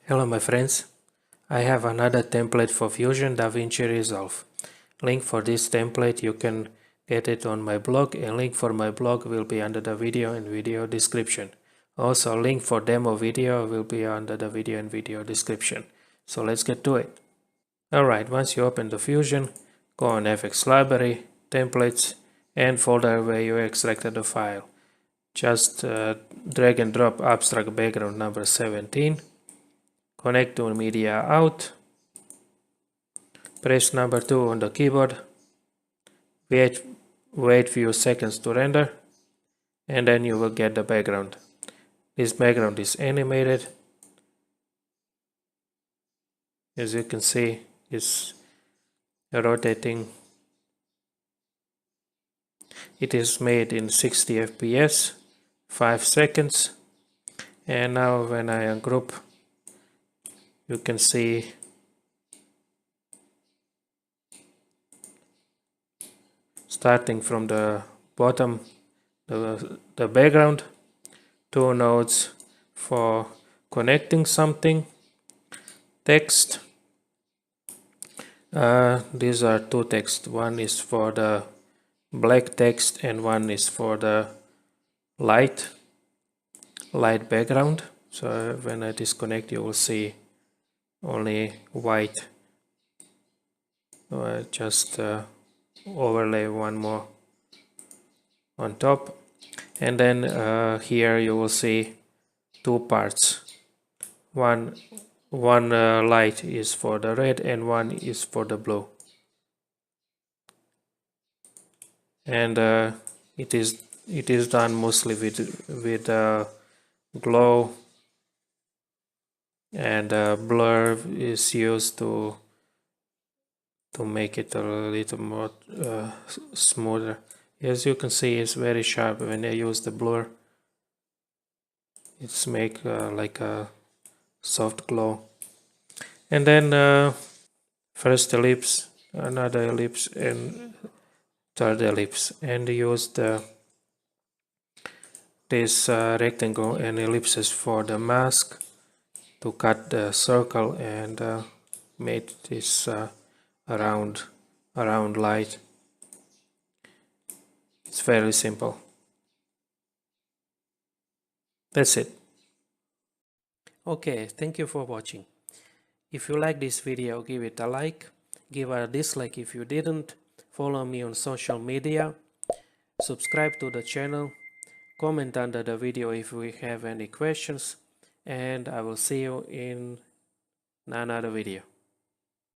Hello my friends, I have another template for Fusion Davinci Resolve. Link for this template you can get it on my blog, and link for my blog will be under the video and video description. Also link for demo video will be under the video and video description. So let's get to it. Alright, once you open the Fusion, go on FX Library, Templates and folder where you extracted the file. Just drag and drop abstract background number 17. Connect to media out, press number 2 on the keyboard, wait few seconds to render, and then you will get the background. This background is animated. As you can see, it's rotating. It is made in 60 fps, 5 seconds, and now when I ungroup, you can see starting from the bottom the background, 2 nodes for connecting something, text. These are 2 text, one is for the black text and one is for the light background. So when I disconnect you will see only white. Just overlay one more on top, and then here you will see 2 parts. One light is for the red and one is for the blue, and it is done mostly with glow, and blur is used to make it a little more smoother. As you can see, it's very sharp. When I use the blur, it's make like a soft glow. And then first ellipse, another ellipse, and third ellipse, and use this rectangle and ellipses for the mask to cut the circle and make this around light. It's very simple. That's it. Okay, thank you for watching. If you like this video, give it a like, give a dislike if you didn't, follow me on social media, subscribe to the channel, comment under the video if we have any questions, and I will see you in another video.